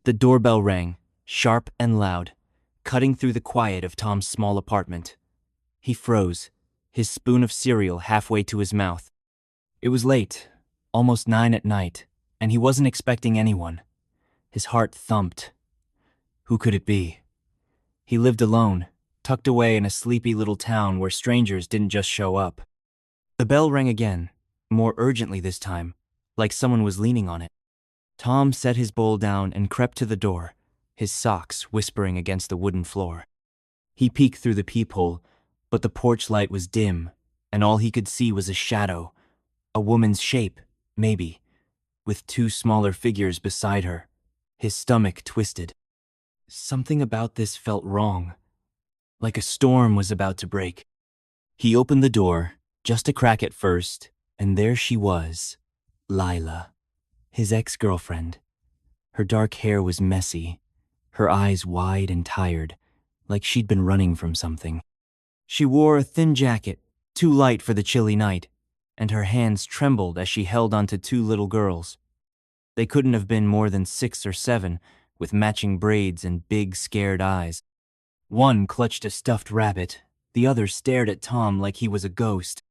The doorbell rang, sharp and loud, cutting through the quiet of Tom's small apartment. He froze, his spoon of cereal halfway to his mouth. It was late, almost 9 at night, and he wasn't expecting anyone. His heart thumped. Who could it be? He lived alone, tucked away in a sleepy little town where strangers didn't just show up. The bell rang again, more urgently this time, like someone was leaning on it. Tom set his bowl down and crept to the door, his socks whispering against the wooden floor. He peeked through the peephole, but the porch light was dim, and all he could see was a shadow, a woman's shape, maybe, with 2 smaller figures beside her. His stomach twisted. Something about this felt wrong, like a storm was about to break. He opened the door, just a crack at first, and there she was, Lila, his ex-girlfriend. Her dark hair was messy, her eyes wide and tired, like she'd been running from something. She wore a thin jacket, too light for the chilly night, and her hands trembled as she held onto 2 little girls. They couldn't have been more than 6 or 7, with matching braids and big, scared eyes. One clutched a stuffed rabbit, the other stared at Tom like he was a ghost.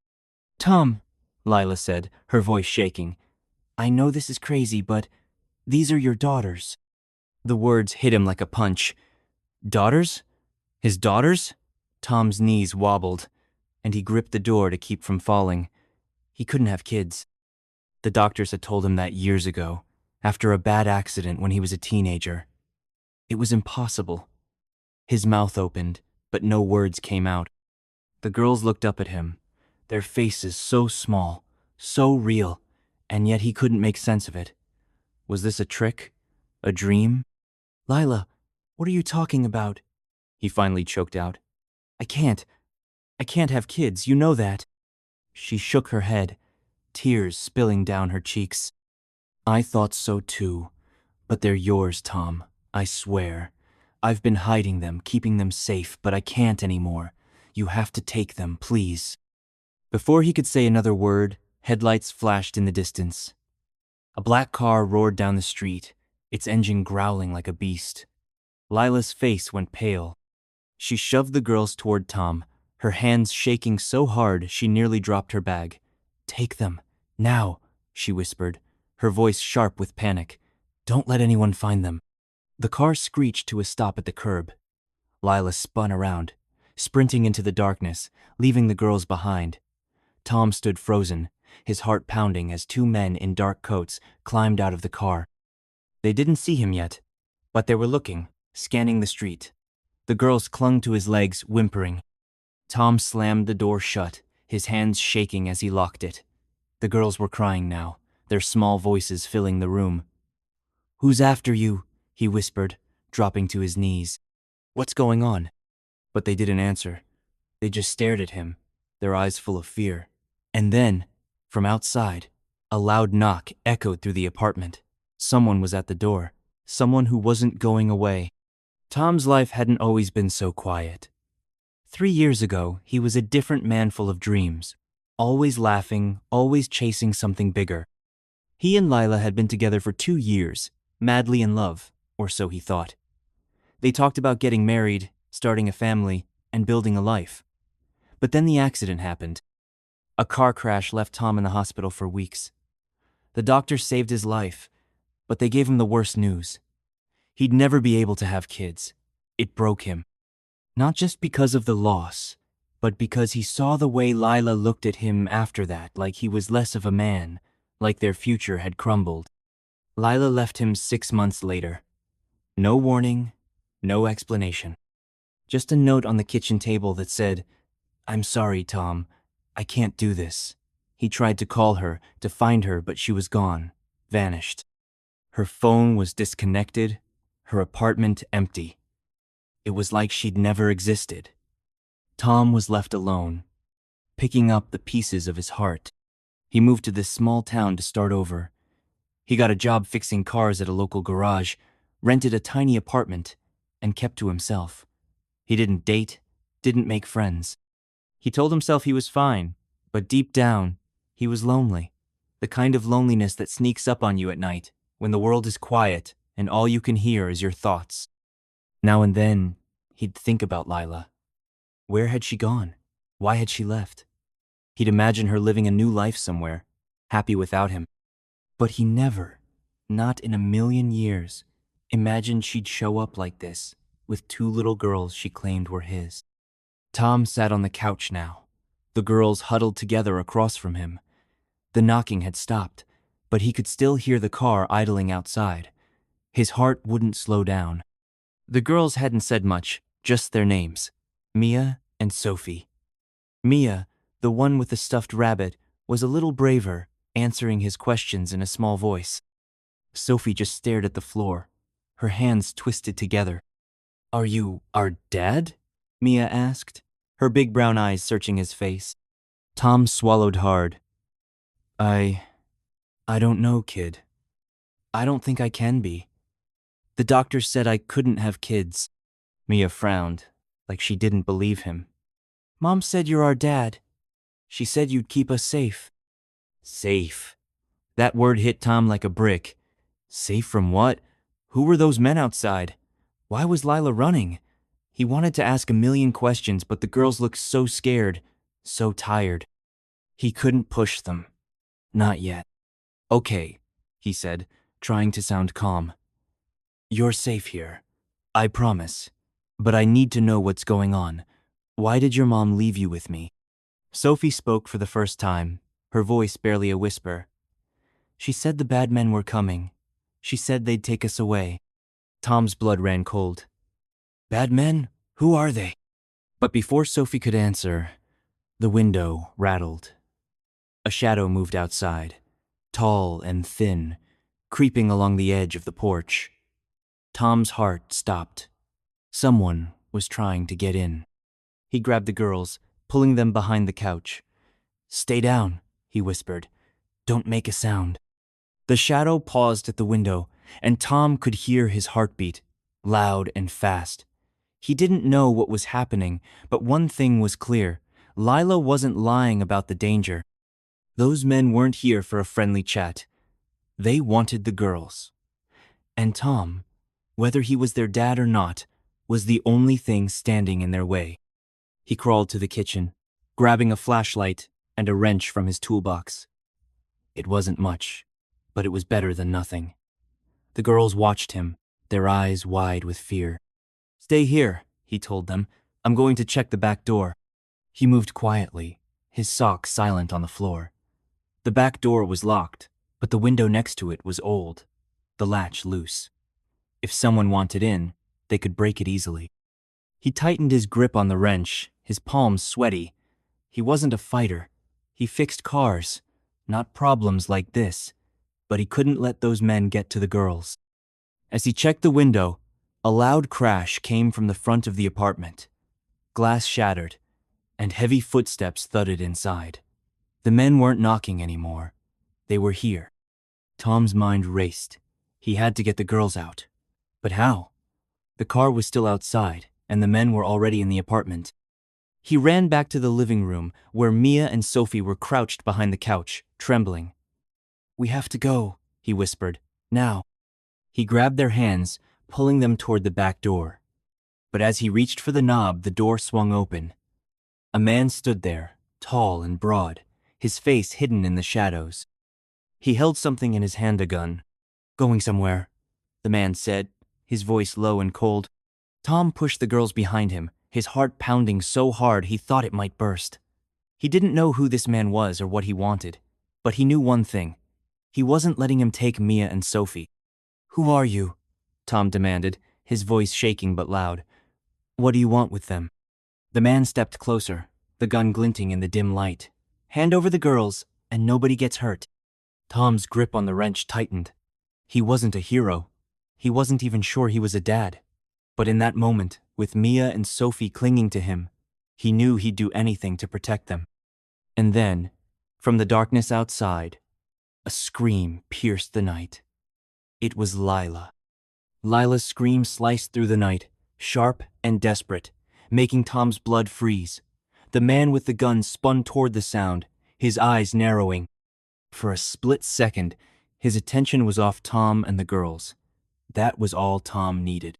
"Tom," Lila said, her voice shaking, "I know this is crazy, but these are your daughters." The words hit him like a punch. Daughters? His daughters? Tom's knees wobbled, and he gripped the door to keep from falling. He couldn't have kids. The doctors had told him that years ago, after a bad accident when he was a teenager. It was impossible. His mouth opened, but no words came out. The girls looked up at him, their faces so small, so real, and yet he couldn't make sense of it. Was this a trick? A dream? "Lila, what are you talking about?" he finally choked out. I can't have kids, you know that." She shook her head, tears spilling down her cheeks. "I thought so too, but they're yours, Tom, I swear. I've been hiding them, keeping them safe, but I can't anymore. You have to take them, please." Before he could say another word, headlights flashed in the distance. A black car roared down the street, its engine growling like a beast. Lila's face went pale. She shoved the girls toward Tom, her hands shaking so hard she nearly dropped her bag. "Take them, now," she whispered, her voice sharp with panic. "Don't let anyone find them." The car screeched to a stop at the curb. Lila spun around, sprinting into the darkness, leaving the girls behind. Tom stood frozen, his heart pounding as 2 men in dark coats climbed out of the car. They didn't see him yet, but they were looking, scanning the street. The girls clung to his legs, whimpering. Tom slammed the door shut, his hands shaking as he locked it. The girls were crying now, their small voices filling the room. "Who's after you?" he whispered, dropping to his knees. "What's going on?" But they didn't answer. They just stared at him, their eyes full of fear. And then, from outside, a loud knock echoed through the apartment. Someone was at the door, someone who wasn't going away. Tom's life hadn't always been so quiet. 3 years ago, he was a different man full of dreams, always laughing, always chasing something bigger. He and Lila had been together for 2 years, madly in love, or so he thought. They talked about getting married, starting a family, and building a life. But then the accident happened. A car crash left Tom in the hospital for weeks. The doctors saved his life, but they gave him the worst news. He'd never be able to have kids. It broke him. Not just because of the loss, but because he saw the way Lila looked at him after that, like he was less of a man, like their future had crumbled. Lila left him 6 months later. No warning, no explanation. Just a note on the kitchen table that said, "I'm sorry, Tom. I can't do this." He tried to call her, to find her, but she was gone, vanished. Her phone was disconnected, her apartment empty. It was like she'd never existed. Tom was left alone, picking up the pieces of his heart. He moved to this small town to start over. He got a job fixing cars at a local garage, rented a tiny apartment, and kept to himself. He didn't date, didn't make friends. He told himself he was fine, but deep down, he was lonely. The kind of loneliness that sneaks up on you at night, when the world is quiet and all you can hear is your thoughts. Now and then, he'd think about Lila. Where had she gone? Why had she left? He'd imagine her living a new life somewhere, happy without him. But he never, not in a million years, imagined she'd show up like this, with two little girls she claimed were his. Tom sat on the couch now, the girls huddled together across from him. The knocking had stopped, but he could still hear the car idling outside. His heart wouldn't slow down. The girls hadn't said much, just their names, Mia and Sophie. Mia, the one with the stuffed rabbit, was a little braver, answering his questions in a small voice. Sophie just stared at the floor, her hands twisted together. Are you our dad? Mia asked, her big brown eyes searching his face. Tom swallowed hard. I don't know, kid. I don't think I can be. The doctor said I couldn't have kids. Mia frowned, like she didn't believe him. Mom said you're our dad. She said you'd keep us safe. Safe. That word hit Tom like a brick. Safe from what? Who were those men outside? Why was Lila running? He wanted to ask a million questions, but the girls looked so scared, so tired. He couldn't push them. Not yet. Okay, he said, trying to sound calm. You're safe here. I promise. But I need to know what's going on. Why did your mom leave you with me? Sophie spoke for the first time, her voice barely a whisper. She said the bad men were coming. She said they'd take us away. Tom's blood ran cold. Bad men? Who are they? But before Sophie could answer, the window rattled. A shadow moved outside, tall and thin, creeping along the edge of the porch. Tom's heart stopped. Someone was trying to get in. He grabbed the girls, pulling them behind the couch. Stay down, he whispered. Don't make a sound. The shadow paused at the window, and Tom could hear his heartbeat, loud and fast. He didn't know what was happening, but one thing was clear. Lila wasn't lying about the danger. Those men weren't here for a friendly chat. They wanted the girls. And Tom, whether he was their dad or not, was the only thing standing in their way. He crawled to the kitchen, grabbing a flashlight and a wrench from his toolbox. It wasn't much, but it was better than nothing. The girls watched him, their eyes wide with fear. Stay here, he told them. I'm going to check the back door. He moved quietly, his socks silent on the floor. The back door was locked, but the window next to it was old, the latch loose. If someone wanted in, they could break it easily. He tightened his grip on the wrench, his palms sweaty. He wasn't a fighter. He fixed cars, not problems like this, but he couldn't let those men get to the girls. As he checked the window, a loud crash came from the front of the apartment. Glass shattered, and heavy footsteps thudded inside. The men weren't knocking anymore. They were here. Tom's mind raced. He had to get the girls out. But how? The car was still outside, and the men were already in the apartment. He ran back to the living room, where Mia and Sophie were crouched behind the couch, trembling. We have to go, he whispered. Now. He grabbed their hands, pulling them toward the back door. But as he reached for the knob, the door swung open. A man stood there, tall and broad, his face hidden in the shadows. He held something in his hand, a gun. Going somewhere, the man said, his voice low and cold. Tom pushed the girls behind him, his heart pounding so hard he thought it might burst. He didn't know who this man was or what he wanted, but he knew one thing. He wasn't letting him take Mia and Sophie. Who are you? Tom demanded, his voice shaking but loud. What do you want with them? The man stepped closer, the gun glinting in the dim light. Hand over the girls, and nobody gets hurt. Tom's grip on the wrench tightened. He wasn't a hero. He wasn't even sure he was a dad. But in that moment, with Mia and Sophie clinging to him, he knew he'd do anything to protect them. And then, from the darkness outside, a scream pierced the night. It was Lila. Lila's scream sliced through the night, sharp and desperate, making Tom's blood freeze. The man with the gun spun toward the sound, his eyes narrowing. For a split second, his attention was off Tom and the girls. That was all Tom needed.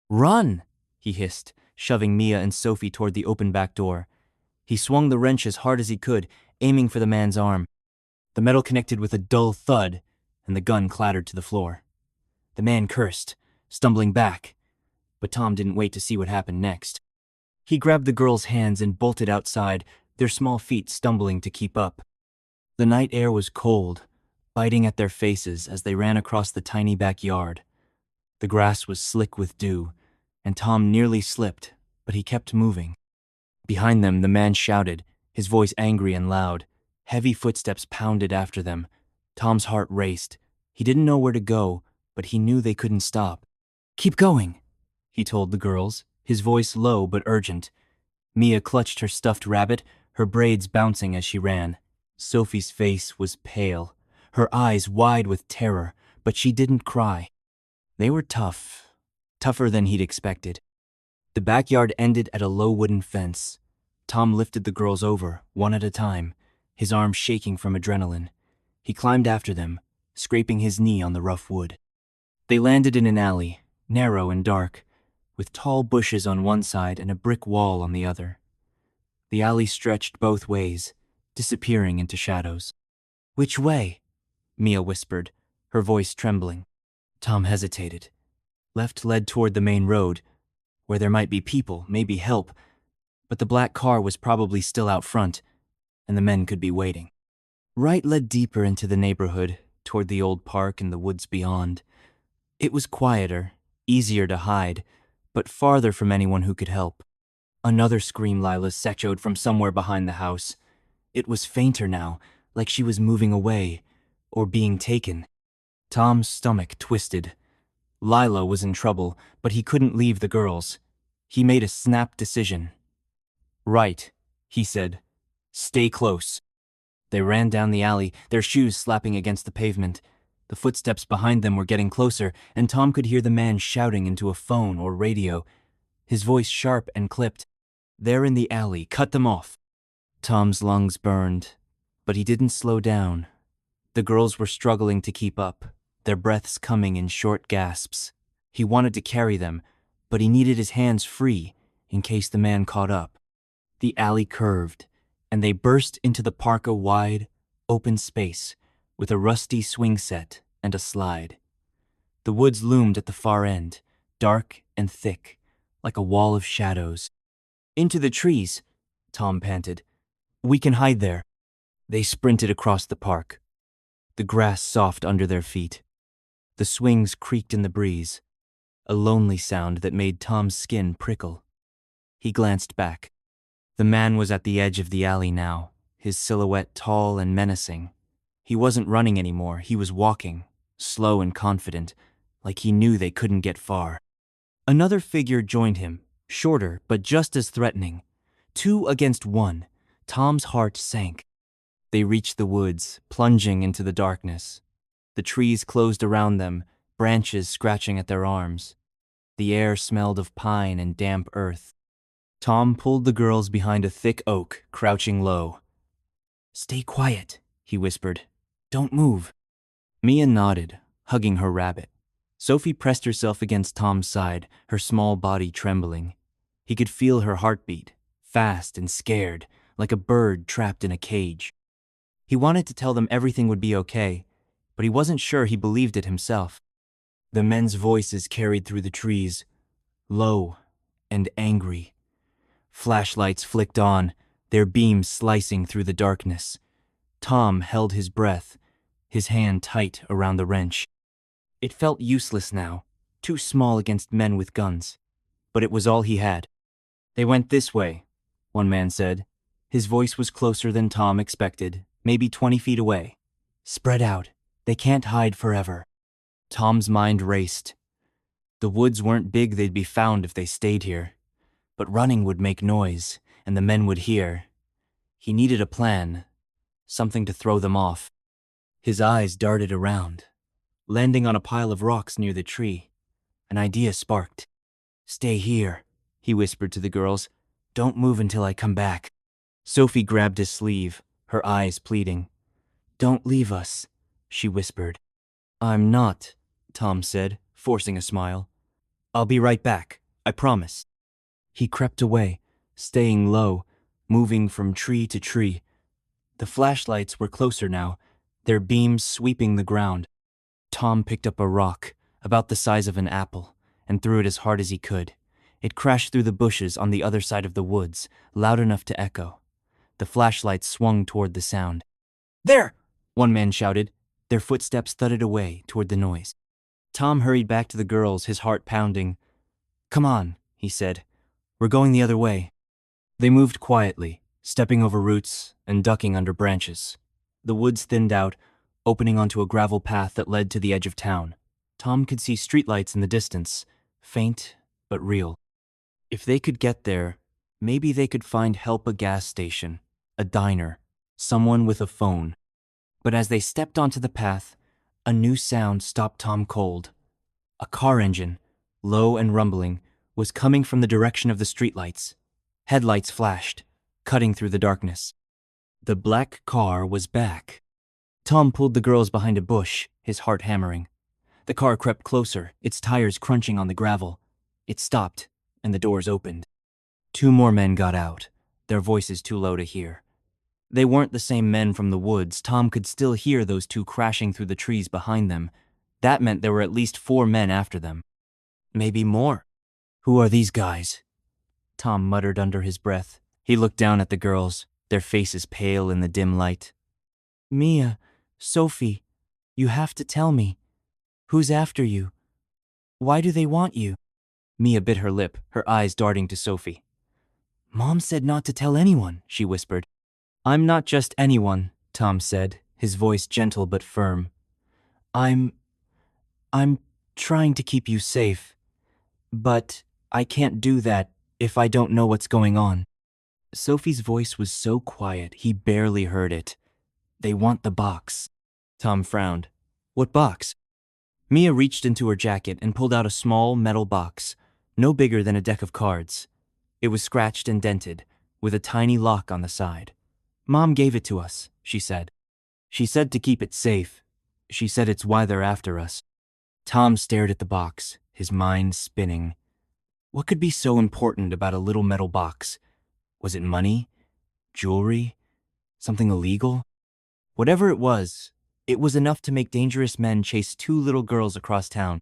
"Run!" he hissed, shoving Mia and Sophie toward the open back door. He swung the wrench as hard as he could, aiming for the man's arm. The metal connected with a dull thud, and the gun clattered to the floor. The man cursed, stumbling back, but Tom didn't wait to see what happened next. He grabbed the girls' hands and bolted outside, their small feet stumbling to keep up. The night air was cold, biting at their faces as they ran across the tiny backyard. The grass was slick with dew, and Tom nearly slipped, but he kept moving. Behind them, the man shouted, his voice angry and loud. Heavy footsteps pounded after them. Tom's heart raced. He didn't know where to go, but he knew they couldn't stop. "Keep going," he told the girls, his voice low but urgent. Mia clutched her stuffed rabbit, her braids bouncing as she ran. Sophie's face was pale, her eyes wide with terror, but she didn't cry. They were tough, tougher than he'd expected. The backyard ended at a low wooden fence. Tom lifted the girls over, one at a time, his arms shaking from adrenaline. He climbed after them, scraping his knee on the rough wood. They landed in an alley, narrow and dark, with tall bushes on one side and a brick wall on the other. The alley stretched both ways, disappearing into shadows. "Which way?" Mia whispered, her voice trembling. Tom hesitated. Left led toward the main road, where there might be people, maybe help, but the black car was probably still out front, and the men could be waiting. Right led deeper into the neighborhood, toward the old park and the woods beyond. It was quieter, easier to hide, but farther from anyone who could help. Another scream Lila echoed from somewhere behind the house. It was fainter now, like she was moving away, or being taken. Tom's stomach twisted. Lila was in trouble, but he couldn't leave the girls. He made a snap decision. "Right," he said. "Stay close." They ran down the alley, their shoes slapping against the pavement. The footsteps behind them were getting closer, and Tom could hear the man shouting into a phone or radio, his voice sharp and clipped. "They're in the alley. Cut them off." Tom's lungs burned, but he didn't slow down. The girls were struggling to keep up, their breaths coming in short gasps. He wanted to carry them, but he needed his hands free in case the man caught up. The alley curved, and they burst into the park, a wide, open space with a rusty swing set and a slide. The woods loomed at the far end, dark and thick, like a wall of shadows. "Into the trees," Tom panted. "We can hide there." They sprinted across the park, the grass soft under their feet. The swings creaked in the breeze, a lonely sound that made Tom's skin prickle. He glanced back. The man was at the edge of the alley now, his silhouette tall and menacing. He wasn't running anymore, he was walking, slow and confident, like he knew they couldn't get far. Another figure joined him, shorter but just as threatening. 2 against 1, Tom's heart sank. They reached the woods, plunging into the darkness. The trees closed around them, branches scratching at their arms. The air smelled of pine and damp earth. Tom pulled the girls behind a thick oak, crouching low. "Stay quiet," he whispered. "Don't move." Mia nodded, hugging her rabbit. Sophie pressed herself against Tom's side, her small body trembling. He could feel her heartbeat, fast and scared, like a bird trapped in a cage. He wanted to tell them everything would be okay, but he wasn't sure he believed it himself. The men's voices carried through the trees, low and angry. Flashlights flicked on, their beams slicing through the darkness. Tom held his breath, his hand tight around the wrench. It felt useless now, too small against men with guns. But it was all he had. "They went this way," one man said. His voice was closer than Tom expected, maybe 20 feet away. "Spread out. They can't hide forever." Tom's mind raced. The woods weren't big, they'd be found if they stayed here. But running would make noise, and the men would hear. He needed a plan, something to throw them off. His eyes darted around, landing on a pile of rocks near the tree. An idea sparked. "Stay here," he whispered to the girls. "Don't move until I come back." Sophie grabbed his sleeve, her eyes pleading. "Don't leave us," she whispered. "I'm not," Tom said, forcing a smile. "I'll be right back, I promise." He crept away, staying low, moving from tree to tree. The flashlights were closer now, their beams sweeping the ground. Tom picked up a rock, about the size of an apple, and threw it as hard as he could. It crashed through the bushes on the other side of the woods, loud enough to echo. The flashlight swung toward the sound. "There!" one man shouted. Their footsteps thudded away toward the noise. Tom hurried back to the girls, his heart pounding. "Come on," he said. "We're going the other way." They moved quietly, stepping over roots and ducking under branches. The woods thinned out, opening onto a gravel path that led to the edge of town. Tom could see streetlights in the distance, faint but real. If they could get there, maybe they could find help, a gas station, a diner, someone with a phone. But as they stepped onto the path, a new sound stopped Tom cold. A car engine, low and rumbling, was coming from the direction of the streetlights. Headlights flashed, cutting through the darkness. The black car was back. Tom pulled the girls behind a bush, his heart hammering. The car crept closer, its tires crunching on the gravel. It stopped, and the doors opened. Two more men got out, their voices too low to hear. They weren't the same men from the woods. Tom could still hear those two crashing through the trees behind them. That meant there were at least 4 men after them. Maybe more. "Who are these guys?" Tom muttered under his breath. He looked down at the girls, their faces pale in the dim light. "Mia, Sophie, you have to tell me. Who's after you? Why do they want you?" Mia bit her lip, her eyes darting to Sophie. "Mom said not to tell anyone," she whispered. "I'm not just anyone," Tom said, his voice gentle but firm. I'm trying to keep you safe. But I can't do that if I don't know what's going on." Sophie's voice was so quiet he barely heard it. "They want the box." Tom frowned. "What box?" Mia reached into her jacket and pulled out a small metal box, no bigger than a deck of cards. It was scratched and dented, with a tiny lock on the side. "Mom gave it to us," she said. "She said to keep it safe. She said it's why they're after us." Tom stared at the box, his mind spinning. What could be so important about a little metal box? Was it money? Jewelry? Something illegal? Whatever it was enough to make dangerous men chase 2 little girls across town.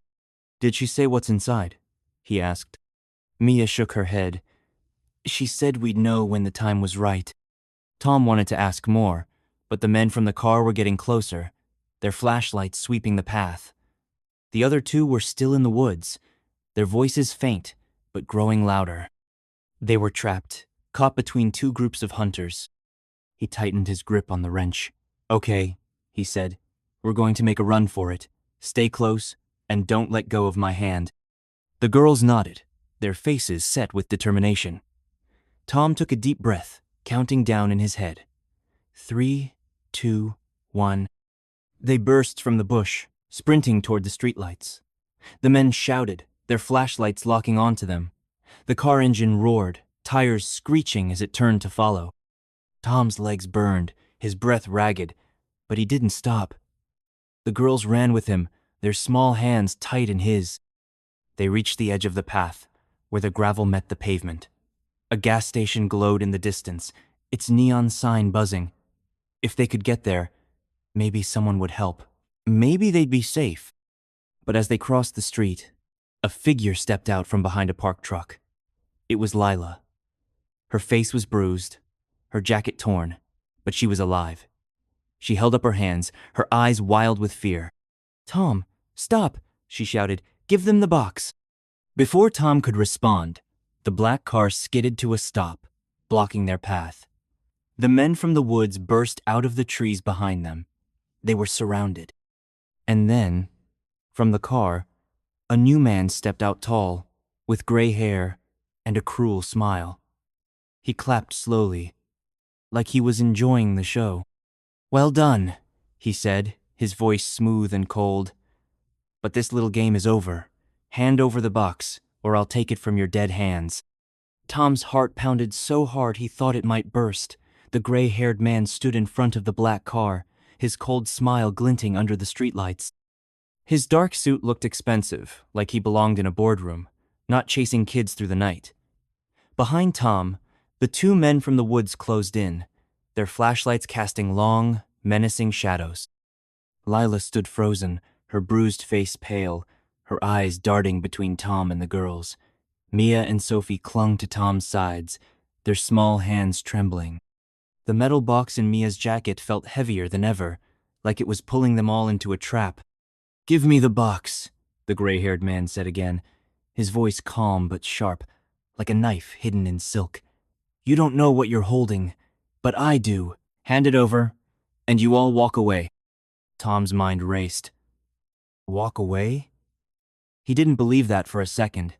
"Did she say what's inside?" he asked. Mia shook her head. "She said we'd know when the time was right." Tom wanted to ask more, but the men from the car were getting closer, their flashlights sweeping the path. The other 2 were still in the woods, their voices faint, but growing louder. They were trapped, caught between 2 groups of hunters. He tightened his grip on the wrench. "Okay," he said. "We're going to make a run for it. Stay close, and don't let go of my hand." The girls nodded, their faces set with determination. Tom took a deep breath, counting down in his head. 3, 2, 1. They burst from the bush, sprinting toward the streetlights. The men shouted, their flashlights locking onto them. The car engine roared, tires screeching as it turned to follow. Tom's legs burned, his breath ragged, but he didn't stop. The girls ran with him, their small hands tight in his. They reached the edge of the path, where the gravel met the pavement. A gas station glowed in the distance, its neon sign buzzing. If they could get there, maybe someone would help. Maybe they'd be safe. But as they crossed the street, a figure stepped out from behind a parked truck. It was Lila. Her face was bruised, her jacket torn, but she was alive. She held up her hands, her eyes wild with fear. "Tom, stop," she shouted. "Give them the box." Before Tom could respond, the black car skidded to a stop, blocking their path. The men from the woods burst out of the trees behind them. They were surrounded. And then, from the car, a new man stepped out tall, with gray hair and a cruel smile. He clapped slowly, like he was enjoying the show. "Well done," he said, his voice smooth and cold. "But this little game is over. Hand over the box, or I'll take it from your dead hands." Tom's heart pounded so hard he thought it might burst. The gray-haired man stood in front of the black car, his cold smile glinting under the streetlights. His dark suit looked expensive, like he belonged in a boardroom, not chasing kids through the night. Behind Tom, the two men from the woods closed in, their flashlights casting long, menacing shadows. Lila stood frozen, her bruised face pale, her eyes darting between Tom and the girls. Mia and Sophie clung to Tom's sides, their small hands trembling. The metal box in Mia's jacket felt heavier than ever, like it was pulling them all into a trap. "Give me the box," the gray-haired man said again, his voice calm but sharp, like a knife hidden in silk. "You don't know what you're holding, but I do. Hand it over, and you all walk away." Tom's mind raced. Walk away? He didn't believe that for a second.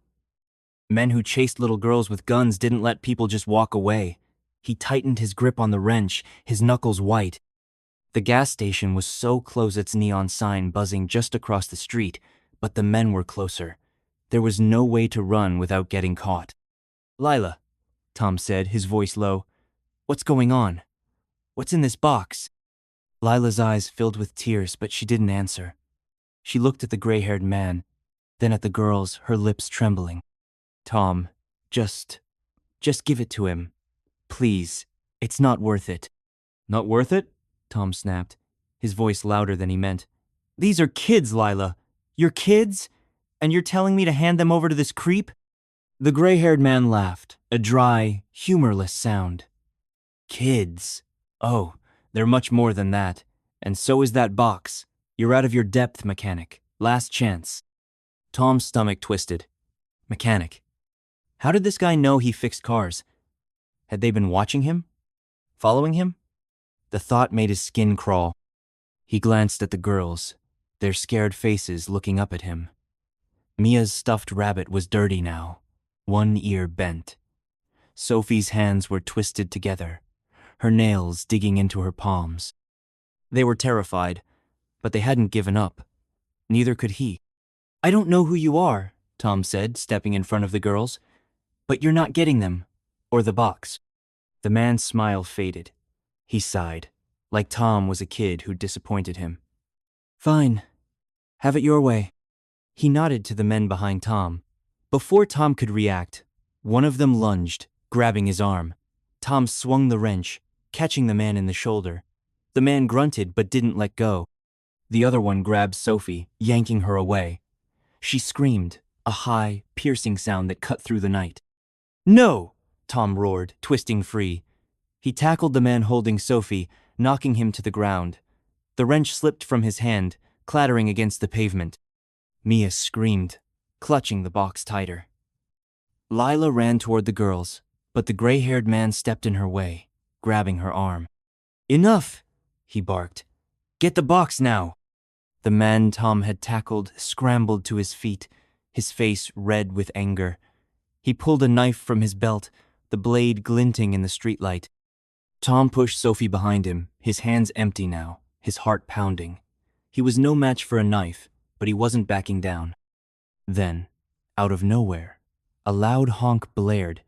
Men who chased little girls with guns didn't let people just walk away. He tightened his grip on the wrench, his knuckles white. The gas station was so close, its neon sign buzzing just across the street, but the men were closer. There was no way to run without getting caught. "Lila," Tom said, his voice low. "What's going on? What's in this box?" Lila's eyes filled with tears, but she didn't answer. She looked at the gray-haired man, then at the girls, her lips trembling. "Tom, just give it to him. Please, it's not worth it." "Not worth it?" Tom snapped, his voice louder than he meant. "These are kids, Lila. Your kids? And you're telling me to hand them over to this creep?" The gray-haired man laughed, a dry, humorless sound. "Kids? Oh, they're much more than that. And so is that box. You're out of your depth, mechanic. Last chance." Tom's stomach twisted. Mechanic. How did this guy know he fixed cars? Had they been watching him? Following him? The thought made his skin crawl. He glanced at the girls, their scared faces looking up at him. Mia's stuffed rabbit was dirty now, one ear bent. Sophie's hands were twisted together, her nails digging into her palms. They were terrified, but they hadn't given up. Neither could he. "I don't know who you are," Tom said, stepping in front of the girls, "but you're not getting them, or the box." The man's smile faded. He sighed, like Tom was a kid who'd disappointed him. "Fine. Have it your way." He nodded to the men behind Tom. Before Tom could react, one of them lunged, grabbing his arm. Tom swung the wrench, catching the man in the shoulder. The man grunted but didn't let go. The other one grabbed Sophie, yanking her away. She screamed, a high, piercing sound that cut through the night. "No!" Tom roared, twisting free. He tackled the man holding Sophie, knocking him to the ground. The wrench slipped from his hand, clattering against the pavement. Mia screamed, clutching the box tighter. Lila ran toward the girls, but the gray-haired man stepped in her way, grabbing her arm. "Enough!" he barked. "Get the box now!" The man Tom had tackled scrambled to his feet, his face red with anger. He pulled a knife from his belt, the blade glinting in the streetlight. Tom pushed Sophie behind him, his hands empty now, his heart pounding. He was no match for a knife, but he wasn't backing down. Then, out of nowhere, a loud honk blared.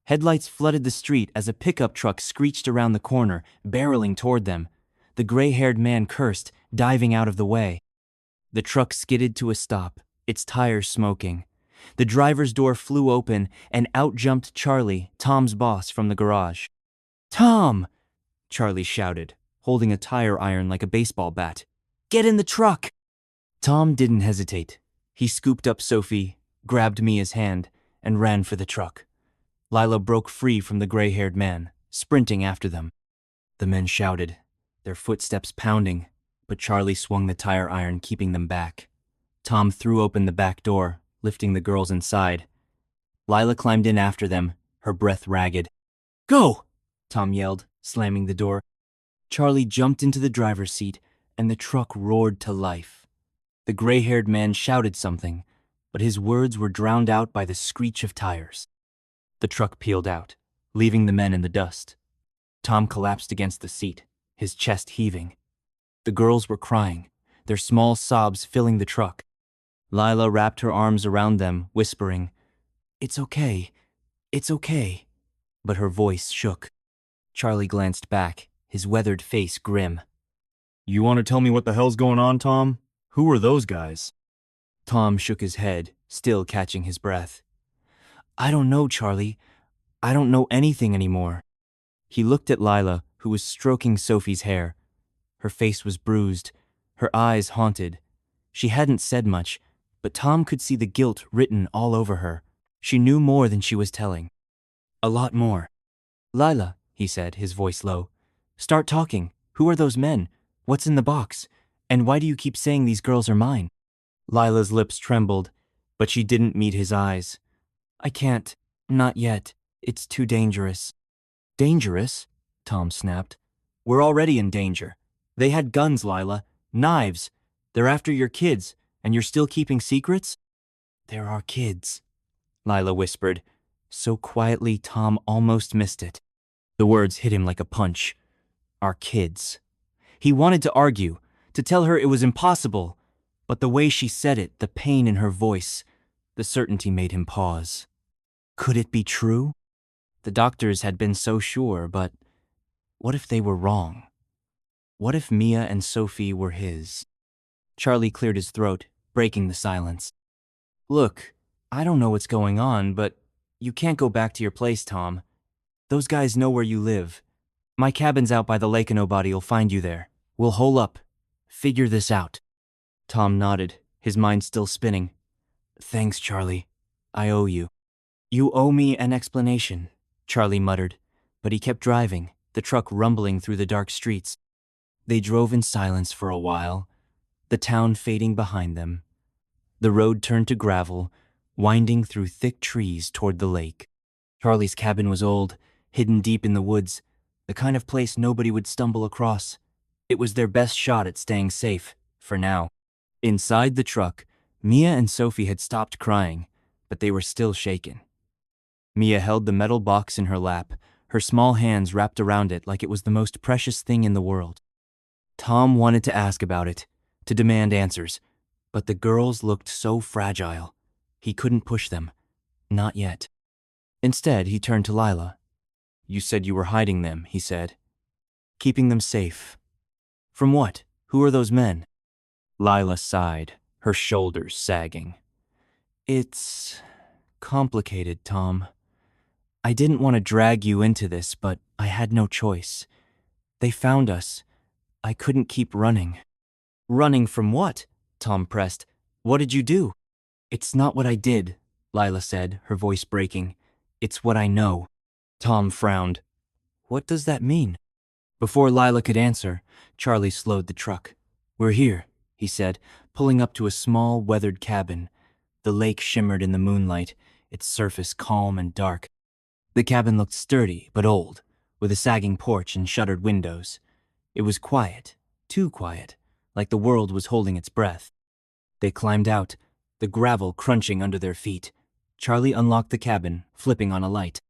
Headlights flooded the street as a pickup truck screeched around the corner, barreling toward them. The gray-haired man cursed, diving out of the way. The truck skidded to a stop, its tires smoking. The driver's door flew open, and out jumped Charlie, Tom's boss, from the garage. "Tom!" Charlie shouted, holding a tire iron like a baseball bat. "Get in the truck!" Tom didn't hesitate. He scooped up Sophie, grabbed Mia's hand, and ran for the truck. Lila broke free from the gray-haired man, sprinting after them. The men shouted, their footsteps pounding, but Charlie swung the tire iron, keeping them back. Tom threw open the back door, lifting the girls inside. Lila climbed in after them, her breath ragged. "Go!" Tom yelled, slamming the door. Charlie jumped into the driver's seat, and the truck roared to life. The gray-haired man shouted something, but his words were drowned out by the screech of tires. The truck peeled out, leaving the men in the dust. Tom collapsed against the seat, his chest heaving. The girls were crying, their small sobs filling the truck. Lila wrapped her arms around them, whispering, "It's okay, it's okay," but her voice shook. Charlie glanced back, his weathered face grim. "You want to tell me what the hell's going on, Tom?" Who were those guys? Tom shook his head, still catching his breath. I don't know, Charlie. I don't know anything anymore. He looked at Lila, who was stroking Sophie's hair. Her face was bruised, her eyes haunted. She hadn't said much, but Tom could see the guilt written all over her. She knew more than she was telling. A lot more. Lila, he said, his voice low. Start talking. Who are those men? What's in the box? And why do you keep saying these girls are mine? Lila's lips trembled, but she didn't meet his eyes. I can't. Not yet. It's too dangerous. Dangerous? Tom snapped. We're already in danger. They had guns, Lila. Knives. They're after your kids, and you're still keeping secrets? They're our kids, Lila whispered, so quietly Tom almost missed it. The words hit him like a punch. Our kids. He wanted to argue, to tell her it was impossible, but the way she said it, the pain in her voice, the certainty made him pause. Could it be true? The doctors had been so sure, but what if they were wrong? What if Mia and Sophie were his? Charlie cleared his throat, breaking the silence. Look, I don't know what's going on, but you can't go back to your place, Tom. Those guys know where you live. My cabin's out by the lake and nobody'll find you there. We'll hole up. Figure this out. Tom nodded, his mind still spinning. Thanks, Charlie. I owe you. You owe me an explanation, Charlie muttered, but he kept driving, the truck rumbling through the dark streets. They drove in silence for a while, the town fading behind them. The road turned to gravel, winding through thick trees toward the lake. Charlie's cabin was old, hidden deep in the woods, the kind of place nobody would stumble across. It was their best shot at staying safe, for now. Inside the truck, Mia and Sophie had stopped crying, but they were still shaken. Mia held the metal box in her lap, her small hands wrapped around it like it was the most precious thing in the world. Tom wanted to ask about it, to demand answers, but the girls looked so fragile. He couldn't push them. Not yet. Instead, he turned to Lila. You said you were hiding them, he said. Keeping them safe. From what? Who are those men? Lila sighed, her shoulders sagging. It's complicated, Tom. I didn't want to drag you into this, but I had no choice. They found us. I couldn't keep running. Running from what? Tom pressed. What did you do? It's not what I did, Lila said, her voice breaking. It's what I know. Tom frowned. What does that mean? Before Lila could answer, Charlie slowed the truck. We're here, he said, pulling up to a small, weathered cabin. The lake shimmered in the moonlight, its surface calm and dark. The cabin looked sturdy but old, with a sagging porch and shuttered windows. It was quiet, too quiet, like the world was holding its breath. They climbed out, the gravel crunching under their feet. Charlie unlocked the cabin, flipping on a light.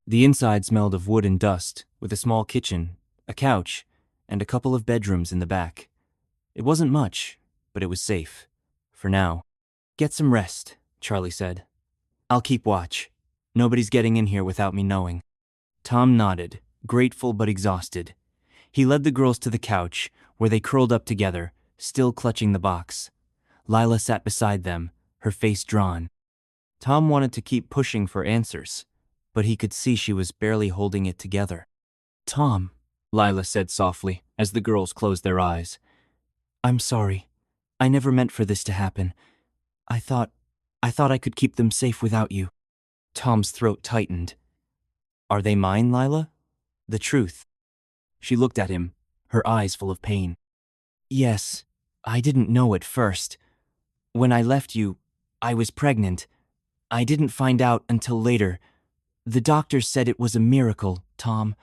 The inside smelled of wood and dust, with a small kitchen, a couch, and a couple of bedrooms in the back. It wasn't much, but it was safe. For now. Get some rest, Charlie said. I'll keep watch. Nobody's getting in here without me knowing. Tom nodded, grateful but exhausted. He led the girls to the couch, where they curled up together, still clutching the box. Lila sat beside them, her face drawn. Tom wanted to keep pushing for answers, but he could see she was barely holding it together. Tom, Lila said softly, as the girls closed their eyes. I'm sorry. I never meant for this to happen. I thought I could keep them safe without you. Tom's throat tightened. Are they mine, Lila? The truth. She looked at him, her eyes full of pain. Yes, I didn't know at first. When I left you, I was pregnant. I didn't find out until later. The doctor said it was a miracle, Tom.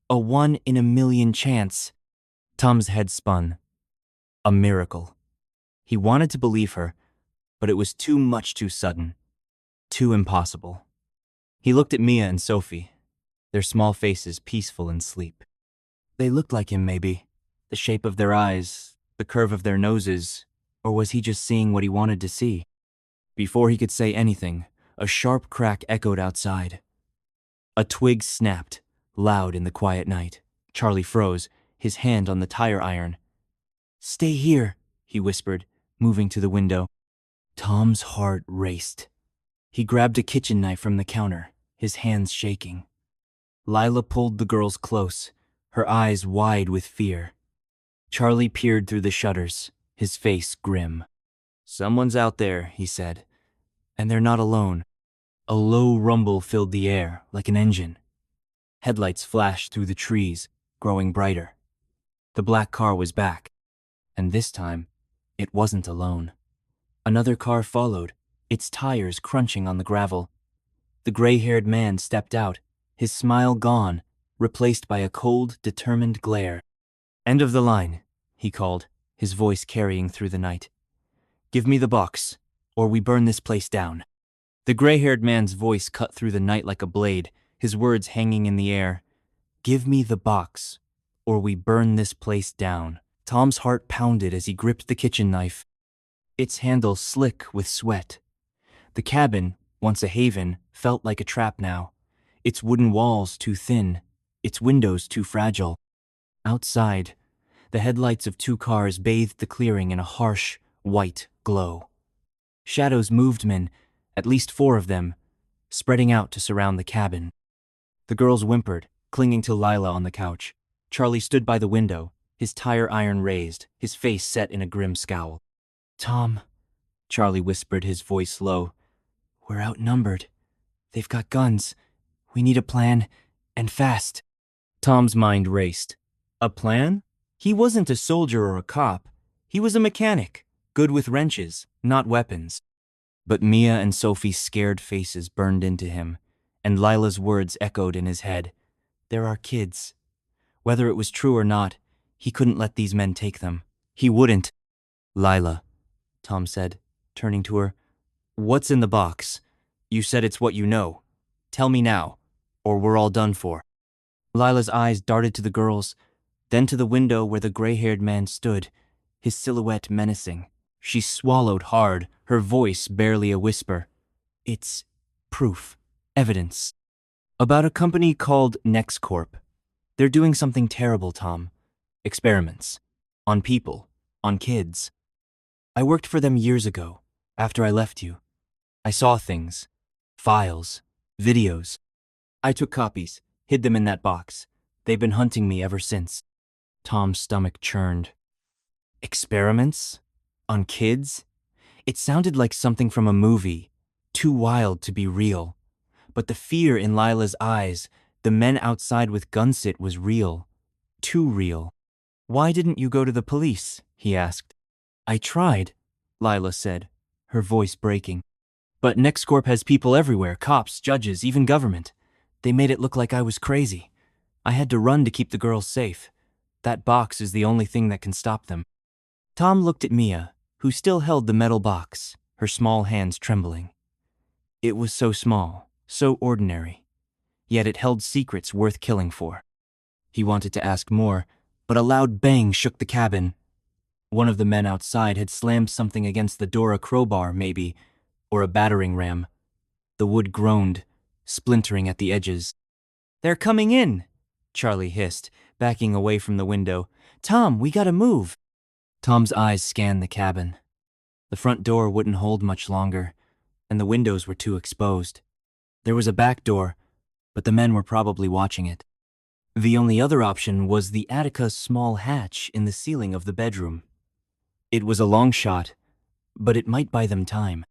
A 1 in a million chance. Tom's head spun. A miracle. He wanted to believe her, but it was too much too sudden. Too impossible. He looked at Mia and Sophie, their small faces peaceful in sleep. They looked like him, maybe. The shape of their eyes, the curve of their noses, or was he just seeing what he wanted to see? Before he could say anything, a sharp crack echoed outside. A twig snapped, loud in the quiet night. Charlie froze, his hand on the tire iron. Stay here, he whispered, moving to the window. Tom's heart raced. He grabbed a kitchen knife from the counter, his hands shaking. Lila pulled the girls close, her eyes wide with fear. Charlie peered through the shutters, his face grim. "Someone's out there," he said, "and they're not alone." A low rumble filled the air, like an engine. Headlights flashed through the trees, growing brighter. The black car was back, and this time, it wasn't alone. Another car followed, its tires crunching on the gravel. The gray-haired man stepped out, his smile gone, replaced by a cold, determined glare. "End of the line," he called, his voice carrying through the night. "Give me the box, or we burn this place down." The gray-haired man's voice cut through the night like a blade, his words hanging in the air. "Give me the box, or we burn this place down." Tom's heart pounded as he gripped the kitchen knife, its handle slick with sweat. The cabin, once a haven, felt like a trap now, its wooden walls too thin, its windows too fragile. Outside, the headlights of two cars bathed the clearing in a harsh, white glow. Shadows moved men, at least 4 of them, spreading out to surround the cabin. The girls whimpered, clinging to Lila on the couch. Charlie stood by the window, his tire iron raised, his face set in a grim scowl. "Tom," Charlie whispered, his voice low, "we're outnumbered. They've got guns. We need a plan, and fast." Tom's mind raced. A plan? He wasn't a soldier or a cop. He was a mechanic, good with wrenches, not weapons. But Mia and Sophie's scared faces burned into him, and Lila's words echoed in his head. There are kids. Whether it was true or not, he couldn't let these men take them. He wouldn't. "Lila," Tom said, turning to her, "what's in the box? You said it's what you know. Tell me now, or we're all done for." Lila's eyes darted to the girls, then to the window where the gray-haired man stood, his silhouette menacing. She swallowed hard, her voice barely a whisper. "It's proof, evidence. About a company called NextCorp. They're doing something terrible, Tom. Experiments. On people. On kids. I worked for them years ago, after I left you. I saw things. Files. Videos. I took copies, hid them in that box. They've been hunting me ever since." Tom's stomach churned. Experiments? On kids? It sounded like something from a movie, too wild to be real. But the fear in Lila's eyes, the men outside with Gunsit, was real. Too real. "Why didn't you go to the police?" he asked. "I tried," Lila said, her voice breaking. "But NextCorp has people everywhere, cops, judges, even government. They made it look like I was crazy. I had to run to keep the girls safe. That box is the only thing that can stop them." Tom looked at Mia, who still held the metal box, her small hands trembling. It was so small, so ordinary, yet it held secrets worth killing for. He wanted to ask more, but a loud bang shook the cabin. One of the men outside had slammed something against the door, a crowbar, maybe, or a battering ram. The wood groaned, splintering at the edges. "They're coming in," Charlie hissed, backing away from the window. "Tom, we gotta move." Tom's eyes scanned the cabin. The front door wouldn't hold much longer, and the windows were too exposed. There was a back door, but the men were probably watching it. The only other option was the Attica's small hatch in the ceiling of the bedroom. It was a long shot, but it might buy them time.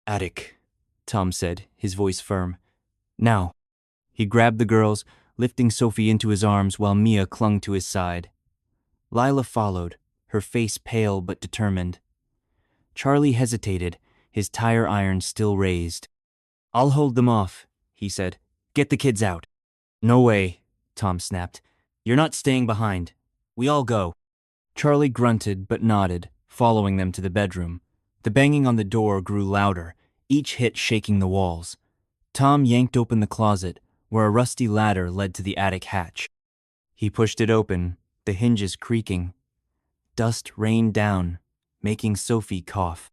"Attic," Tom said, his voice firm. "Now." He grabbed the girls, lifting Sophie into his arms while Mia clung to his side. Lila followed, her face pale but determined. Charlie hesitated, his tire iron still raised. "I'll hold them off," he said. "Get the kids out." "No way," Tom snapped. "You're not staying behind. We all go." Charlie grunted but nodded, following them to the bedroom. The banging on the door grew louder, each hit shaking the walls. Tom yanked open the closet, where a rusty ladder led to the attic hatch. He pushed it open, the hinges creaking. Dust rained down, making Sophie cough.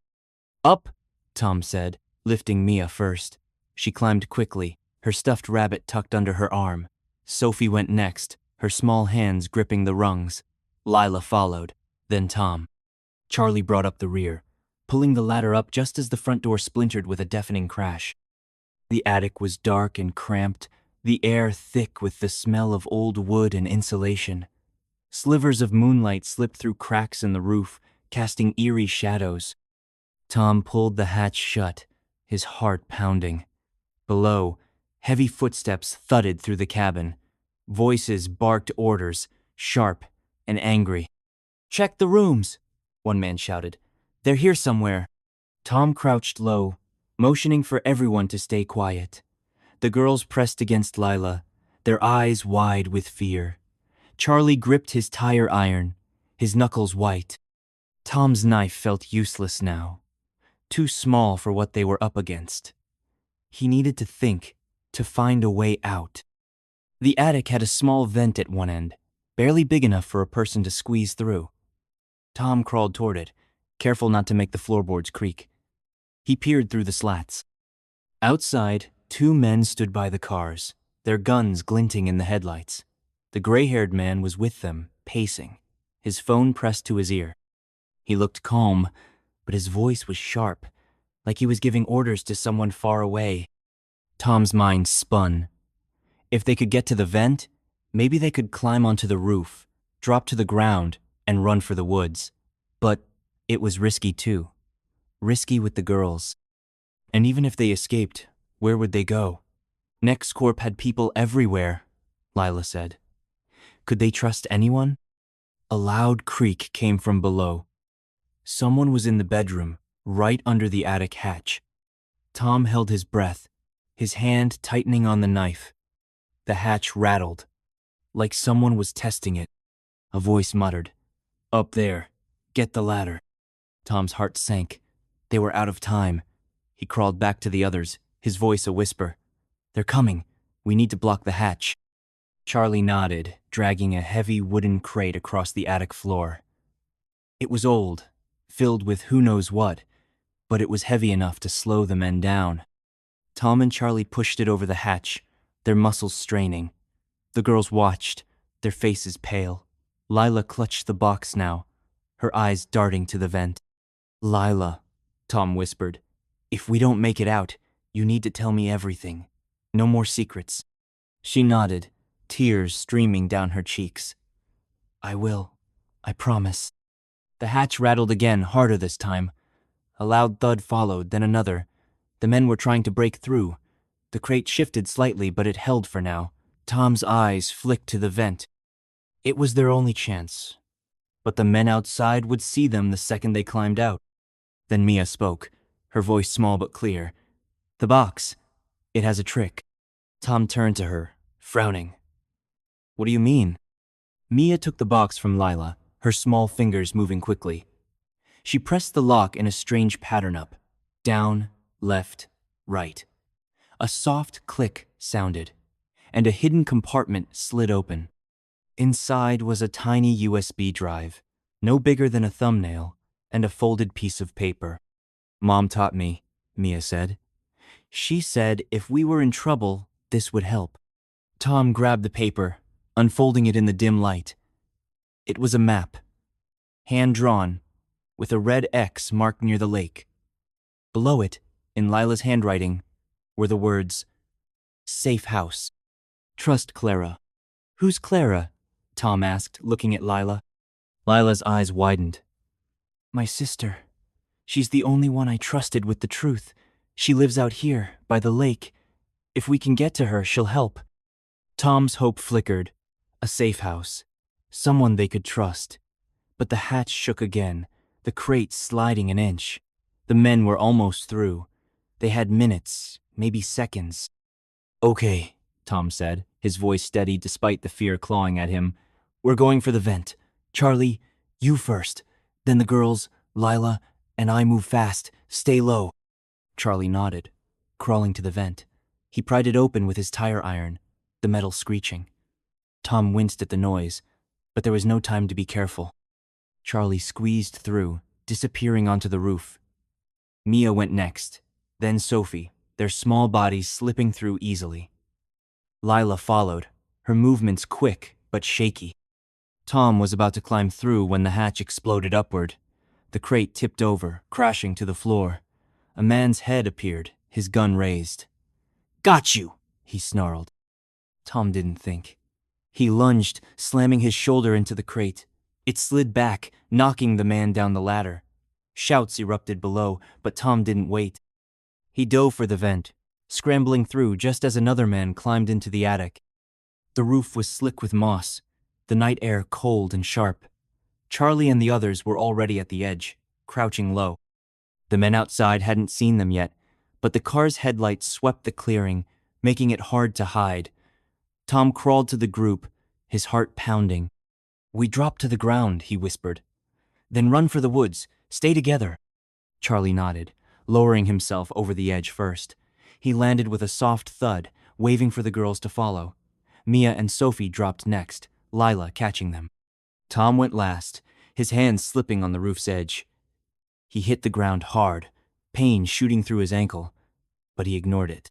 "Up," Tom said, lifting Mia first. She climbed quickly, her stuffed rabbit tucked under her arm. Sophie went next, her small hands gripping the rungs. Lila followed, then Tom. Charlie brought up the rear, pulling the ladder up just as the front door splintered with a deafening crash. The attic was dark and cramped, the air thick with the smell of old wood and insulation. Slivers of moonlight slipped through cracks in the roof, casting eerie shadows. Tom pulled the hatch shut, his heart pounding. Below, heavy footsteps thudded through the cabin. Voices barked orders, sharp and angry. "Check the rooms," one man shouted. "They're here somewhere." Tom crouched low, motioning for everyone to stay quiet. The girls pressed against Lila, their eyes wide with fear. Charlie gripped his tire iron, his knuckles white. Tom's knife felt useless now, too small for what they were up against. He needed to think, to find a way out. The attic had a small vent at one end, barely big enough for a person to squeeze through. Tom crawled toward it, careful not to make the floorboards creak. He peered through the slats. Outside, two men stood by the cars, their guns glinting in the headlights. The gray-haired man was with them, pacing, his phone pressed to his ear. He looked calm, but his voice was sharp, like he was giving orders to someone far away. Tom's mind spun. If they could get to the vent, maybe they could climb onto the roof, drop to the ground, and run for the woods. But it was risky too. Risky with the girls. And even if they escaped, where would they go? NextCorp had people everywhere, Lila said. Could they trust anyone? A loud creak came from below. Someone was in the bedroom, right under the attic hatch. Tom held his breath, his hand tightening on the knife. The hatch rattled, like someone was testing it. A voice muttered, "Up there, get the ladder." Tom's heart sank. They were out of time. He crawled back to the others, his voice a whisper. "They're coming. We need to block the hatch." Charlie nodded, dragging a heavy wooden crate across the attic floor. It was old, filled with who knows what, but it was heavy enough to slow the men down. Tom and Charlie pushed it over the hatch, their muscles straining. The girls watched, their faces pale. Lila clutched the box now, her eyes darting to the vent. "Lila," Tom whispered, "if we don't make it out, you need to tell me everything. No more secrets." She nodded, tears streaming down her cheeks. "I will. I promise." The hatch rattled again, harder this time. A loud thud followed, then another. The men were trying to break through. The crate shifted slightly, but it held for now. Tom's eyes flicked to the vent. It was their only chance. But the men outside would see them the second they climbed out. Then Mia spoke, her voice small but clear. "The box. It has a trick." Tom turned to her, frowning. "What do you mean?" Mia took the box from Lila, her small fingers moving quickly. She pressed the lock in a strange pattern up. Down, left, right. A soft click sounded, and a hidden compartment slid open. Inside was a tiny USB drive, no bigger than a thumbnail, and a folded piece of paper. "Mom taught me," Mia said. "She said if we were in trouble, this would help." Tom grabbed the paper, unfolding it in the dim light. It was a map, hand-drawn, with a red X marked near the lake. Below it, in Lila's handwriting, were the words, "Safe house. Trust Clara." "Who's Clara?" Tom asked, looking at Lila. Lila's eyes widened. "My sister. She's the only one I trusted with the truth. She lives out here, by the lake. If we can get to her, she'll help." Tom's hope flickered. A safe house. Someone they could trust. But the hatch shook again, the crate sliding an inch. The men were almost through. They had minutes, maybe seconds. "Okay," Tom said, his voice steady despite the fear clawing at him. "We're going for the vent. Charlie, you first. Then the girls, Lila, and I move fast. Stay low." Charlie nodded, crawling to the vent. He pried it open with his tire iron, the metal screeching. Tom winced at the noise, but there was no time to be careful. Charlie squeezed through, disappearing onto the roof. Mia went next, then Sophie, their small bodies slipping through easily. Lila followed, her movements quick but shaky. Tom was about to climb through when the hatch exploded upward. The crate tipped over, crashing to the floor. A man's head appeared, his gun raised. "Got you!" he snarled. Tom didn't think. He lunged, slamming his shoulder into the crate. It slid back, knocking the man down the ladder. Shouts erupted below, but Tom didn't wait. He dove for the vent, scrambling through just as another man climbed into the attic. The roof was slick with moss, the night air cold and sharp. Charlie and the others were already at the edge, crouching low. The men outside hadn't seen them yet, but the car's headlights swept the clearing, making it hard to hide. Tom crawled to the group, his heart pounding. "We drop to the ground," he whispered. "Then run for the woods. Stay together." Charlie nodded, lowering himself over the edge first. He landed with a soft thud, waving for the girls to follow. Mia and Sophie dropped next, Lila catching them. Tom went last, his hands slipping on the roof's edge. He hit the ground hard, pain shooting through his ankle, but he ignored it.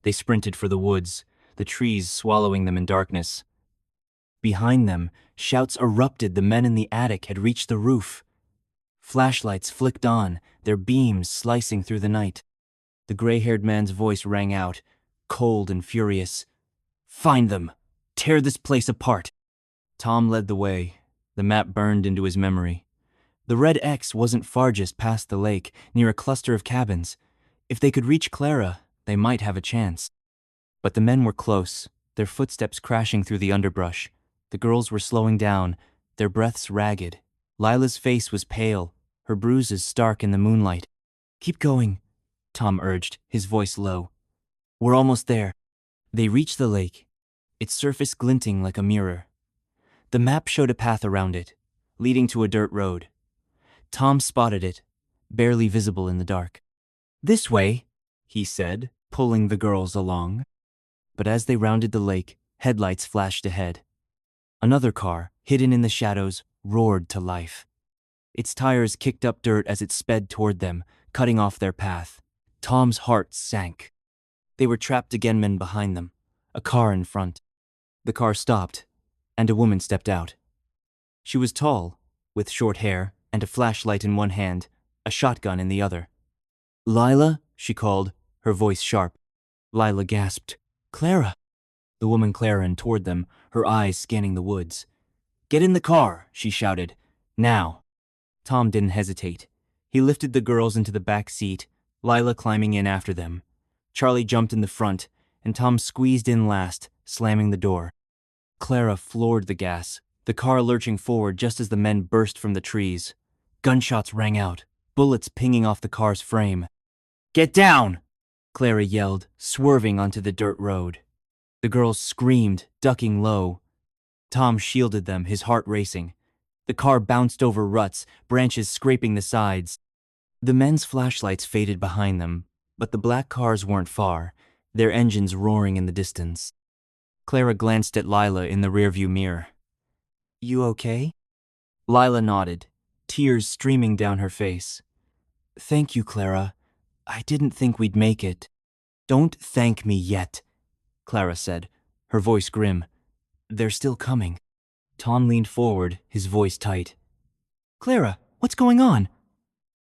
They sprinted for the woods, the trees swallowing them in darkness. Behind them, shouts erupted. The men in the attic had reached the roof. Flashlights flicked on, their beams slicing through the night. The gray-haired man's voice rang out, cold and furious. "Find them! Tear this place apart!" Tom led the way. The map burned into his memory. The red X wasn't far just past the lake, near a cluster of cabins. If they could reach Clara, they might have a chance. But the men were close, their footsteps crashing through the underbrush. The girls were slowing down, their breaths ragged. Lila's face was pale, her bruises stark in the moonlight. "Keep going," Tom urged, his voice low. "We're almost there." They reached the lake, its surface glinting like a mirror. The map showed a path around it, leading to a dirt road. Tom spotted it, barely visible in the dark. "This way," he said, pulling the girls along. But as they rounded the lake, headlights flashed ahead. Another car, hidden in the shadows, roared to life. Its tires kicked up dirt as it sped toward them, cutting off their path. Tom's heart sank. They were trapped again, men behind them, a car in front. The car stopped, and a woman stepped out. She was tall, with short hair and a flashlight in one hand, a shotgun in the other. "Lila," she called, her voice sharp. Lila gasped. "Clara." The woman clarion toward them, her eyes scanning the woods. "Get in the car," she shouted. "Now." Tom didn't hesitate. He lifted the girls into the back seat, Lila climbing in after them. Charlie jumped in the front, and Tom squeezed in last, slamming the door. Clara floored the gas, the car lurching forward just as the men burst from the trees. Gunshots rang out, bullets pinging off the car's frame. "Get down!" Clara yelled, swerving onto the dirt road. The girls screamed, ducking low. Tom shielded them, his heart racing. The car bounced over ruts, branches scraping the sides. The men's flashlights faded behind them, but the black cars weren't far, their engines roaring in the distance. Clara glanced at Lila in the rearview mirror. "You okay?" Lila nodded, tears streaming down her face. "Thank you, Clara. I didn't think we'd make it." "Don't thank me yet," Clara said, her voice grim. "They're still coming." Tom leaned forward, his voice tight. "Clara, what's going on?"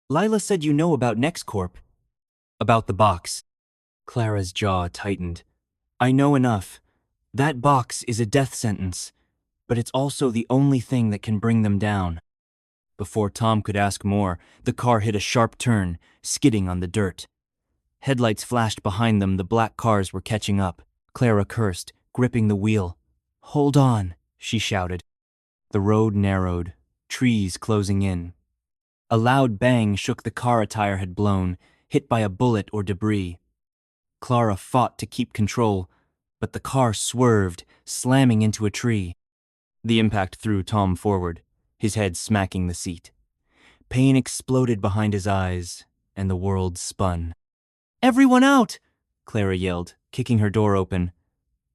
"Lila said you know about NextCorp." "About the box." Clara's jaw tightened. "I know enough. That box is a death sentence, but it's also the only thing that can bring them down." Before Tom could ask more, the car hit a sharp turn, skidding on the dirt. Headlights flashed behind them, the black cars were catching up. Clara cursed, gripping the wheel. "Hold on," she shouted. The road narrowed, trees closing in. A loud bang shook the car a tire had blown, hit by a bullet or debris. Clara fought to keep control, but the car swerved, slamming into a tree. The impact threw Tom forward, his head smacking the seat. Pain exploded behind his eyes, and the world spun. "Everyone out!" Clara yelled, kicking her door open.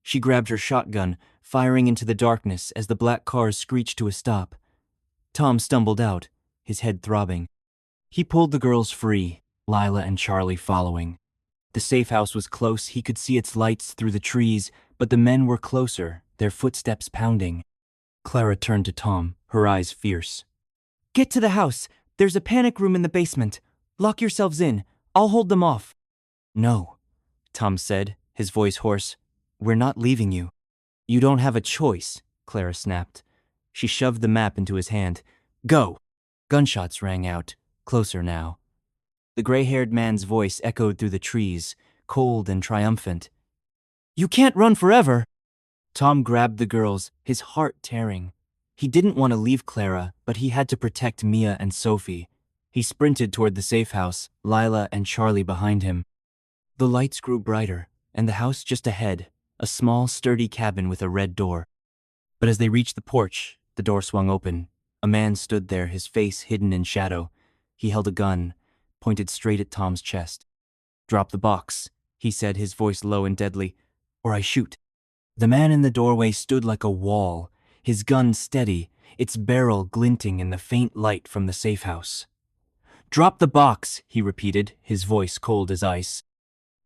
She grabbed her shotgun, firing into the darkness as the black cars screeched to a stop. Tom stumbled out, his head throbbing. He pulled the girls free, Lila and Charlie following. The safe house was close, he could see its lights through the trees, but the men were closer, their footsteps pounding. Clara turned to Tom, her eyes fierce. "Get to the house! There's a panic room in the basement. Lock yourselves in. I'll hold them off. No, Tom said, his voice hoarse. We're not leaving you. You don't have a choice, Clara snapped. She shoved the map into his hand. Go! Gunshots rang out, closer now. The gray-haired man's voice echoed through the trees, cold and triumphant. You can't run forever! Tom grabbed the girls, his heart tearing. He didn't want to leave Clara, but he had to protect Mia and Sophie. He sprinted toward the safe house, Lila and Charlie behind him. The lights grew brighter, and the house just ahead, a small, sturdy cabin with a red door. But as they reached the porch, the door swung open. A man stood there, his face hidden in shadow. He held a gun, pointed straight at Tom's chest. Drop the box, he said, his voice low and deadly, or I shoot. The man in the doorway stood like a wall, his gun steady, its barrel glinting in the faint light from the safe house. Drop the box, he repeated, his voice cold as ice.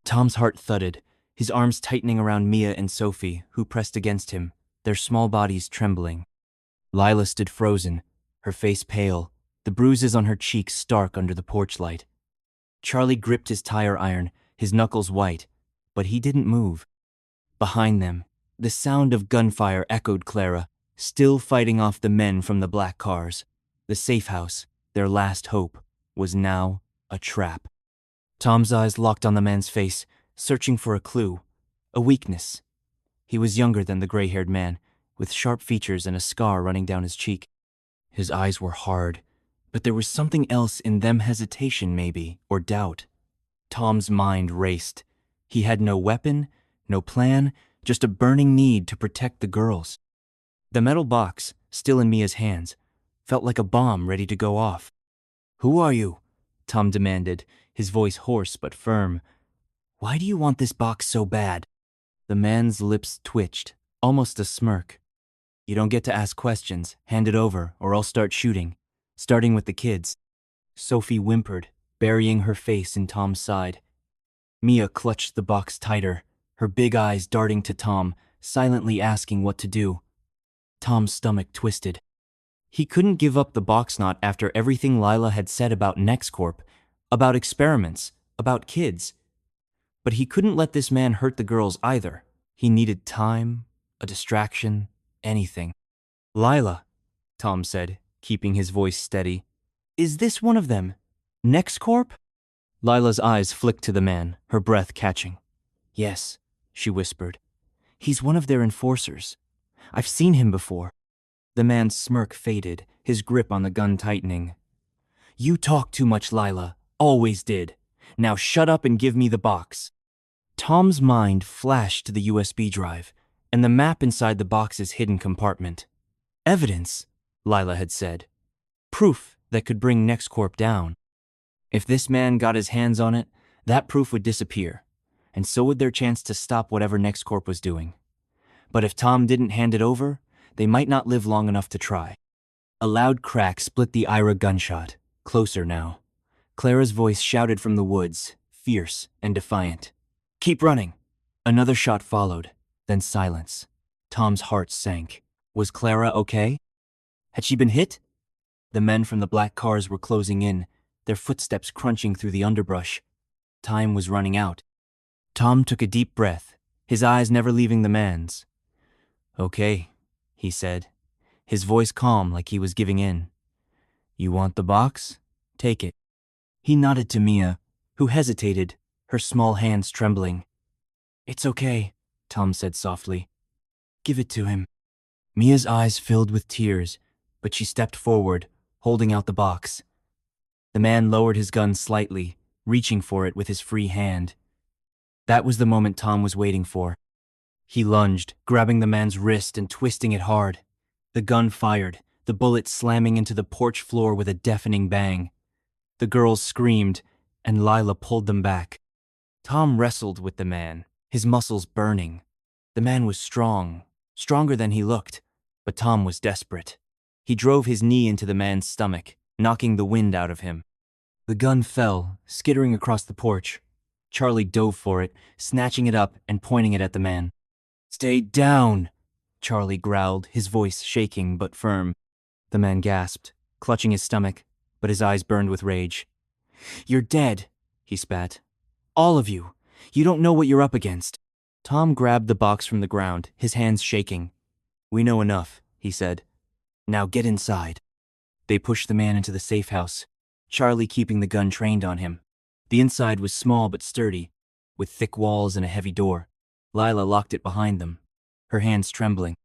Tom's heart thudded, his arms tightening around Mia and Sophie, who pressed against him, their small bodies trembling. Lila stood frozen, her face pale, the bruises on her cheeks stark under the porch light. Charlie gripped his tire iron, his knuckles white, but he didn't move. Behind them, the sound of gunfire echoed Clara, still fighting off the men from the black cars. The safe house, their last hope, was now a trap. Tom's eyes locked on the man's face, searching for a clue, a weakness. He was younger than the gray-haired man, with sharp features and a scar running down his cheek. His eyes were hard, but there was something else in them, hesitation maybe, or doubt. Tom's mind raced. He had no weapon, no plan, just a burning need to protect the girls. The metal box, still in Mia's hands, felt like a bomb ready to go off. Who are you? Tom demanded, his voice hoarse but firm. Why do you want this box so bad? The man's lips twitched, almost a smirk. You don't get to ask questions. Hand it over, or I'll start shooting. Starting with the kids. Sophie whimpered, burying her face in Tom's side. Mia clutched the box tighter, her big eyes darting to Tom, silently asking what to do. Tom's stomach twisted. He couldn't give up the box knot after everything Lila had said about NextCorp, about experiments, about kids. But he couldn't let this man hurt the girls either. He needed time, a distraction, anything. Lila, Tom said, keeping his voice steady. Is this one of them? NextCorp? Lila's eyes flicked to the man, her breath catching. Yes, she whispered. He's one of their enforcers. I've seen him before. The man's smirk faded, his grip on the gun tightening. You talk too much, Lila. Always did. Now shut up and give me the box. Tom's mind flashed to the USB drive, and the map inside the box's hidden compartment. Evidence, Lila had said. Proof that could bring NextCorp down. If this man got his hands on it, that proof would disappear, and so would their chance to stop whatever NextCorp was doing. But if Tom didn't hand it over, they might not live long enough to try. A loud crack split the Ira gunshot, closer now. Clara's voice shouted from the woods, fierce and defiant. Keep running. Another shot followed, then silence. Tom's heart sank. Was Clara okay? Had she been hit? The men from the black cars were closing in, their footsteps crunching through the underbrush. Time was running out. Tom took a deep breath, his eyes never leaving the man's. Okay, he said, his voice calm like he was giving in. You want the box? Take it. He nodded to Mia, who hesitated, her small hands trembling. It's okay, Tom said softly. Give it to him. Mia's eyes filled with tears, but she stepped forward, holding out the box. The man lowered his gun slightly, reaching for it with his free hand. That was the moment Tom was waiting for. He lunged, grabbing the man's wrist and twisting it hard. The gun fired, the bullet slamming into the porch floor with a deafening bang. The girls screamed, and Lila pulled them back. Tom wrestled with the man, his muscles burning. The man was strong, stronger than he looked, but Tom was desperate. He drove his knee into the man's stomach, knocking the wind out of him. The gun fell, skittering across the porch. Charlie dove for it, snatching it up and pointing it at the man. Stay down, Charlie growled, his voice shaking but firm. The man gasped, clutching his stomach. but his eyes burned with rage. "You're dead," he spat. "All of you. You don't know what you're up against." Tom grabbed the box from the ground, his hands shaking. "We know enough," he said. "Now get inside." They pushed the man into the safe house, Charlie keeping the gun trained on him. The inside was small but sturdy, with thick walls and a heavy door. Lila locked it behind them, her hands trembling.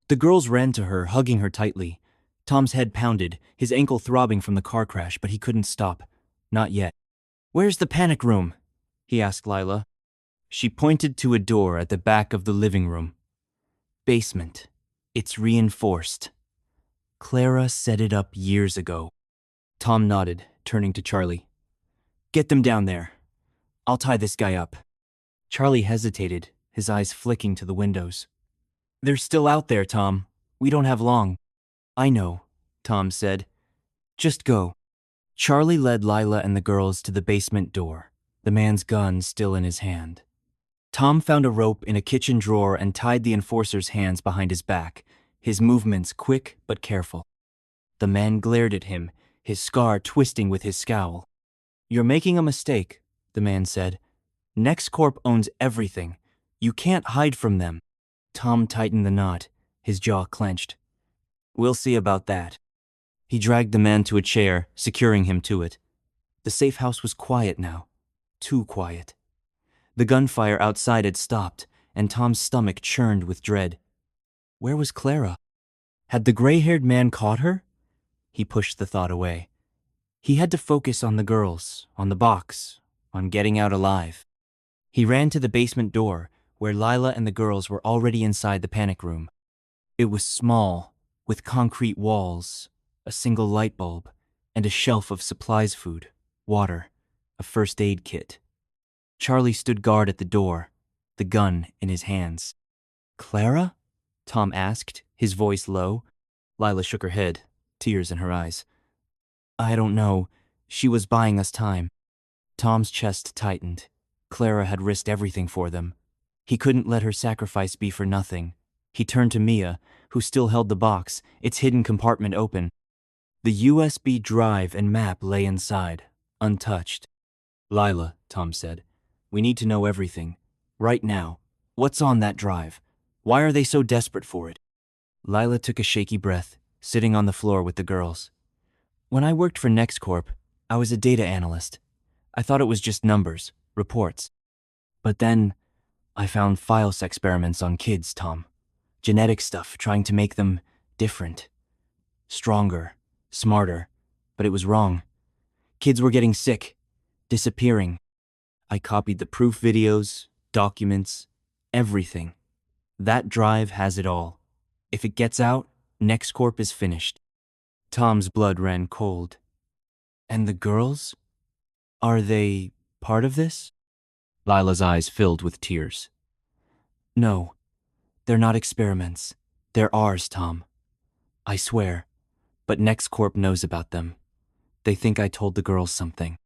The girls ran to her, hugging her tightly. Tom's head pounded, his ankle throbbing from the car crash, but he couldn't stop. Not yet. "Where's the panic room?" he asked Lila. She pointed to a door at the back of the living room. "Basement. It's reinforced. Clara set it up years ago." Tom nodded, turning to Charlie. "Get them down there. I'll tie this guy up." Charlie hesitated, his eyes flicking to the windows. "They're still out there, Tom. We don't have long." "I know," Tom said. "Just go." Charlie led Lila and the girls to the basement door, the man's gun still in his hand. Tom found a rope in a kitchen drawer and tied the enforcer's hands behind his back, his movements quick but careful. The man glared at him, his scar twisting with his scowl. "You're making a mistake," the man said. "NextCorp owns everything. You can't hide from them." Tom tightened the knot, his jaw clenched. "We'll see about that." He dragged the man to a chair, securing him to it. The safe house was quiet now. Too quiet. The gunfire outside had stopped, and Tom's stomach churned with dread. Where was Clara? Had the gray-haired man caught her? He pushed the thought away. He had to focus on the girls, on the box, on getting out alive. He ran to the basement door, where Lila and the girls were already inside the panic room. It was small, with concrete walls, a single light bulb, and a shelf of supplies food, water, a first aid kit. Charlie stood guard at the door, the gun in his hands. "Clara?" Tom asked, his voice low. Lila shook her head, tears in her eyes. "I don't know. She was buying us time." Tom's chest tightened. Clara had risked everything for them. He couldn't let her sacrifice be for nothing. He turned to Mia, who still held the box, its hidden compartment open. The USB drive and map lay inside, untouched. "Lila," Tom said, "we need to know everything. Right now. What's on that drive? Why are they so desperate for it?" Lila took a shaky breath, sitting on the floor with the girls. "When I worked for NextCorp, I was a data analyst. I thought it was just numbers, reports. But then I found FILES experiments on kids, Tom. Genetic stuff, trying to make them different. Stronger, smarter, but it was wrong. Kids were getting sick, disappearing. I copied the proof videos, documents, everything. That drive has it all. If it gets out, NextCorp is finished." Tom's blood ran cold. "And the girls? Are they part of this?" Lila's eyes filled with tears. "No, they're not experiments. They're ours, Tom. I swear. But NextCorp knows about them. They think I told the girls something."